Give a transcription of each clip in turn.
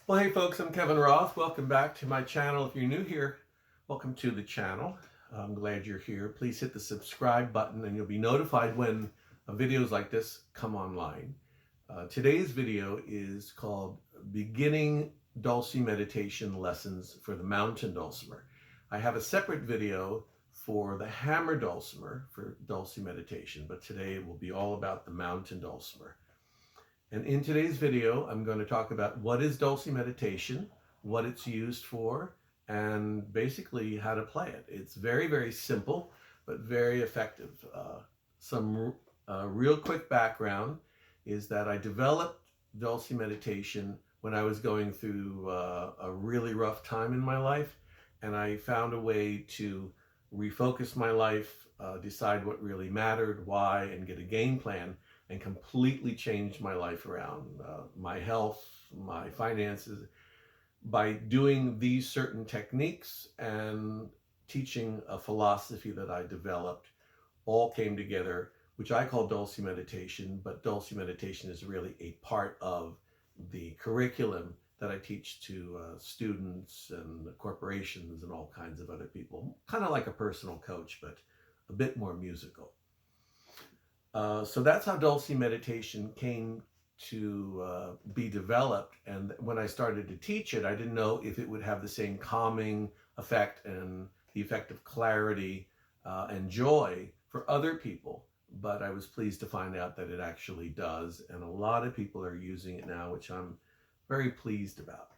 Well, hey folks, I'm Kevin Roth. Welcome back to my channel. If you're new here, welcome to the channel. I'm glad you're here. Please hit the subscribe button and you'll be notified when videos like this come online. Today's video is called Beginning Dulcimeditation Lessons for the Mountain Dulcimer. I have a separate video for the hammer dulcimer for dulcimeditation, but today it will be all about the mountain dulcimer. And in today's video, I'm going to talk about what is dulcimeditation, what it's used for, and basically how to play it. It's very, very simple, but very effective. Some real quick background is that I developed dulcimeditation when I was going through a really rough time in my life, and I found a way to refocus my life, decide what really mattered, why, and get a game plan, and completely changed my life around, my health, my finances, by doing these certain techniques and teaching a philosophy that I developed. All came together, which I call dulcimeditation, but dulcimeditation is really a part of the curriculum that I teach to students and corporations and all kinds of other people. Kind of like a personal coach, but a bit more musical. So that's how dulcimeditation came to be developed. And when I started to teach it, I didn't know if it would have the same calming effect and the effect of clarity and joy for other people. But I was pleased to find out that it actually does. And a lot of people are using it now, which I'm very pleased about.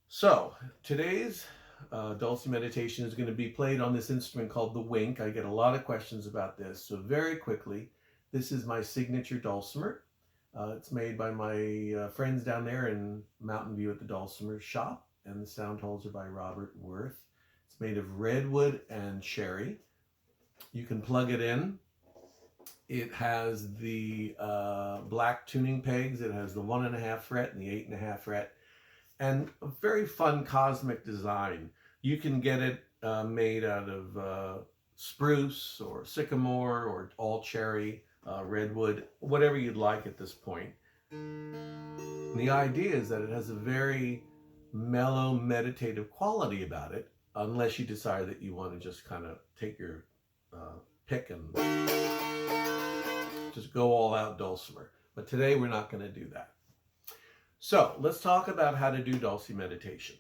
So today's dulcimeditation is going to be played on this instrument called the wink. I get a lot of questions about this. So very quickly, this is my signature dulcimer. It's made by my friends down there in Mountain View at the Dulcimer shop, and the sound holes are by Robert Worth. It's made of redwood and cherry. You can plug it in. It has the black tuning pegs. It has the 1.5 fret and the 8.5 fret. And a very fun cosmic design. You can get it made out of spruce or sycamore or all cherry, redwood, whatever you'd like at this point. And the idea is that it has a very mellow, meditative quality about it, unless you decide that you want to just kind of take your pick and just go all out dulcimer. But today we're not going to do that. So let's talk about how to do dulcimeditation.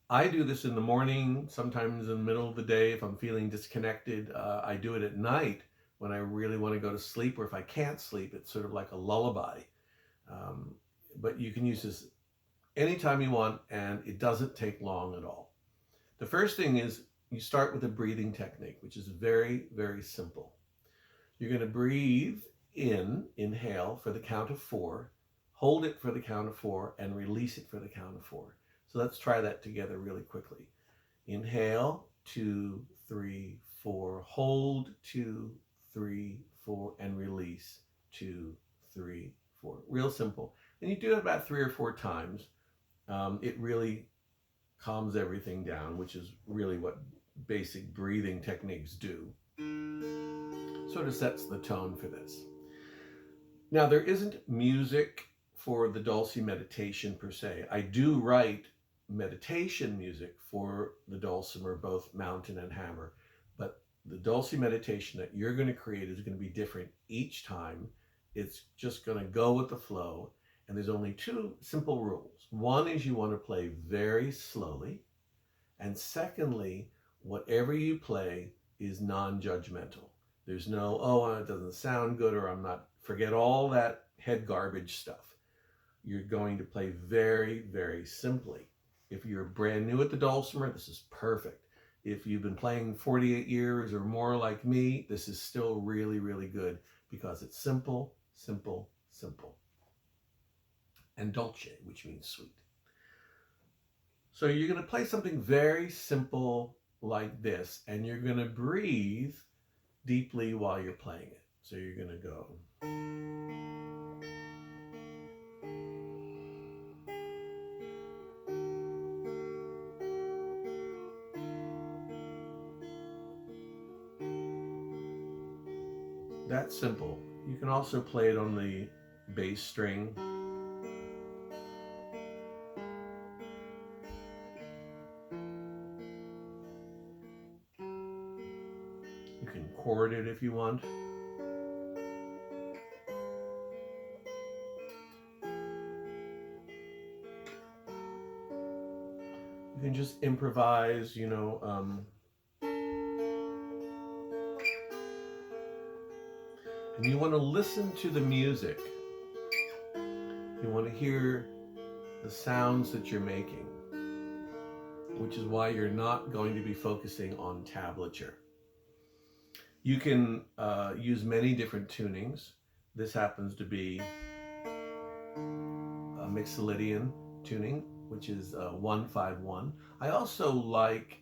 I do this in the morning, sometimes in the middle of the day if I'm feeling disconnected. I do it at night when I really want to go to sleep, or if I can't sleep, it's sort of like a lullaby. But you can use this anytime you want, and it doesn't take long at all. The first thing is you start with a breathing technique, which is very, very simple. You're going to breathe in, inhale for the count of 4. Hold it for the count of 4 and release it for the count of 4. So let's try that together really quickly. Inhale, 2, 3, 4. Hold, 2, 3, 4, and release, 2, 3, 4. Real simple. And you do it about 3 or 4 times. It really calms everything down, which is really what basic breathing techniques do. Sort of sets the tone for this. Now, there isn't music for the dulcimeditation per se. I do write meditation music for the dulcimer, both mountain and hammer, but the dulcimeditation that you're going to create is going to be different each time. It's just going to go with the flow, and there's only 2 simple rules. One is you want to play very slowly, and secondly, whatever you play is non-judgmental. There's no, oh, it doesn't sound good, or I'm not, forget all that head garbage stuff. You're going to play very, very simply. If you're brand new at the dulcimer, this is perfect. If you've been playing 48 years or more like me, this is still really, really good because it's simple, simple, simple. And dolce, which means sweet. So you're going to play something very simple like this, and you're going to breathe deeply while you're playing it. So you're going to go. That's simple. You can also play it on the bass string. record it if you want. You can just improvise, you know. And you want to listen to the music. You want to hear the sounds that you're making, which is why you're not going to be focusing on tablature. You can use many different tunings. This happens to be a Mixolydian tuning, which is 151. I also like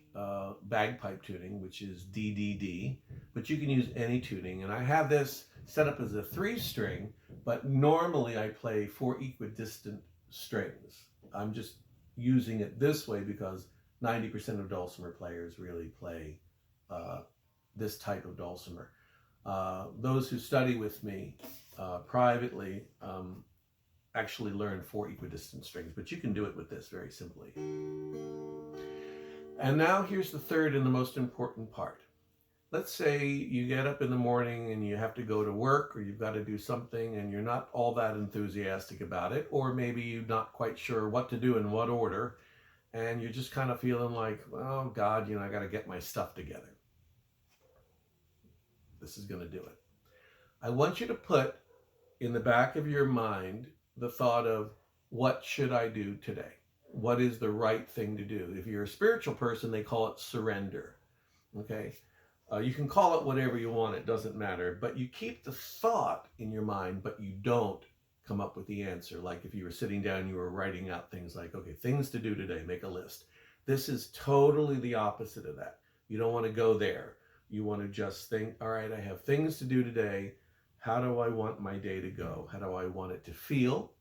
bagpipe tuning, which is DDD, but you can use any tuning. And I have this set up as a 3-string, but normally I play 4 equidistant strings. I'm just using it this way because 90% of dulcimer players really play this type of dulcimer. Those who study with me privately actually learn 4 equidistant strings, but you can do it with this very simply. And now here's the third and the most important part. Let's say you get up in the morning and you have to go to work, or you've got to do something and you're not all that enthusiastic about it, or maybe you're not quite sure what to do in what order, and you're just kind of feeling like, oh God, you know, I got to get my stuff together. This is going to do it. I want you to put in the back of your mind the thought of, what should I do today? What is the right thing to do? If you're a spiritual person, they call it surrender. Okay? You can call it whatever you want, it doesn't matter, but you keep the thought in your mind, but you don't come up with the answer. Like if you were sitting down, you were writing out things like, okay, things to do today, make a list. This is totally the opposite of that. You don't want to go there. You want to just think, all right, I have things to do today. How do I want my day to go? How do I want it to feel?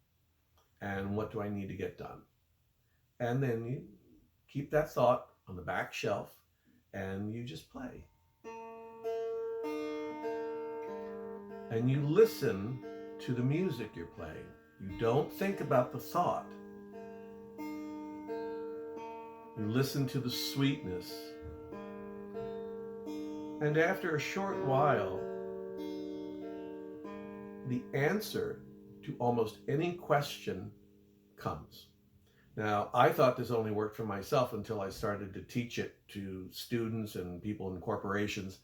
And what do I need to get done? And then you keep that thought on the back shelf and you just play. And you listen to the music you're playing. You don't think about the thought. You listen to the sweetness. And after a short while, the answer to almost any question comes. Now, I thought this only worked for myself until I started to teach it to students and people in corporations.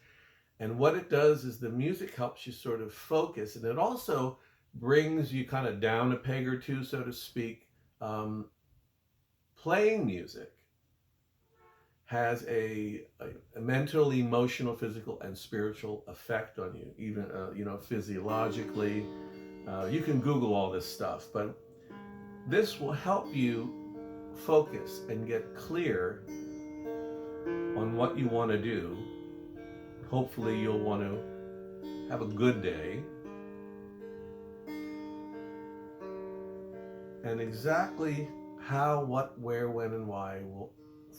And what it does is the music helps you sort of focus, and it also brings you kind of down a peg or two, so to speak. Playing music has a mental, emotional, physical, and spiritual effect on you, even physiologically. You can Google all this stuff, but this will help you focus and get clear on what you want to do. Hopefully you'll want to have a good day. And exactly how, what, where, when, and why will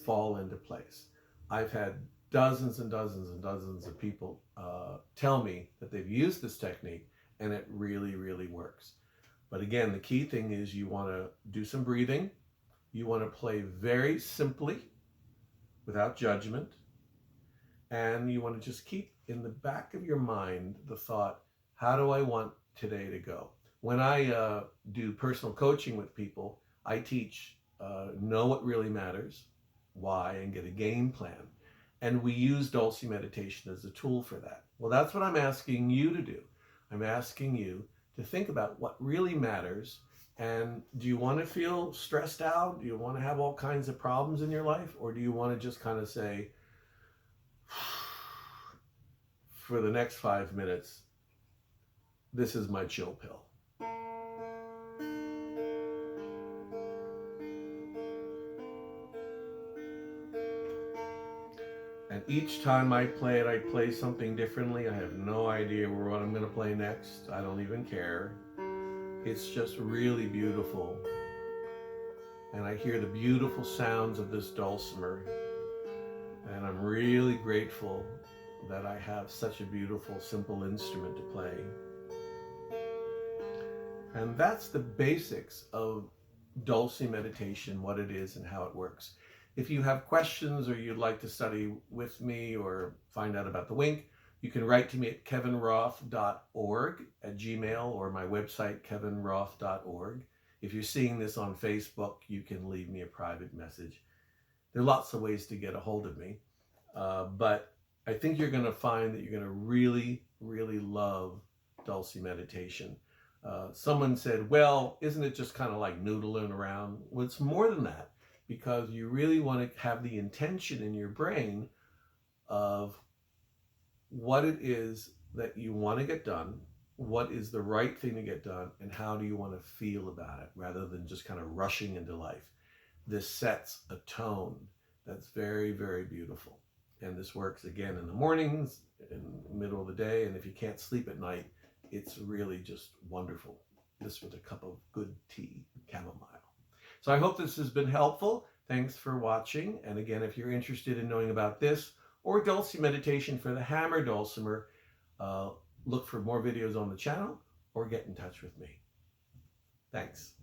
fall into place. I've had dozens and dozens and dozens of people tell me that they've used this technique and it really, really works. But again, the key thing is you want to do some breathing. You want to play very simply, without judgment. And you want to just keep in the back of your mind the thought, how do I want today to go? When I do personal coaching with people, I teach know what really matters, why, and get a game plan. And we use dulcimeditation as a tool for that. Well, that's what I'm asking you to do. I'm asking you to think about what really matters. And do you want to feel stressed out? Do you want to have all kinds of problems in your life? Or do you want to just kind of say, for the next 5 minutes, this is my chill pill. And each time I play it, I play something differently. I have no idea what I'm going to play next. I don't even care. It's just really beautiful. And I hear the beautiful sounds of this dulcimer. And I'm really grateful that I have such a beautiful, simple instrument to play. And that's the basics of dulcimeditation, what it is and how it works. If you have questions or you'd like to study with me or find out about the wink, You can write to me at kevinroth.org at Gmail, or my website, kevinroth.org. If you're seeing this on Facebook, you can leave me a private message. There are lots of ways to get a hold of me, but I think you're going to find that you're going to really, really love Dulcimeditation. Someone said, well, isn't it just kind of like noodling around? Well, it's more than that, because you really want to have the intention in your brain of what it is that you want to get done, what is the right thing to get done, and how do you want to feel about it, rather than just kind of rushing into life. This sets a tone that's very, very beautiful. And this works again in the mornings, in the middle of the day, and if you can't sleep at night, it's really just wonderful. This with a cup of good tea, chamomile. So I hope this has been helpful. Thanks for watching. And again, if you're interested in knowing about this or Dulcimeditation for the hammer dulcimer, look for more videos on the channel or get in touch with me. Thanks.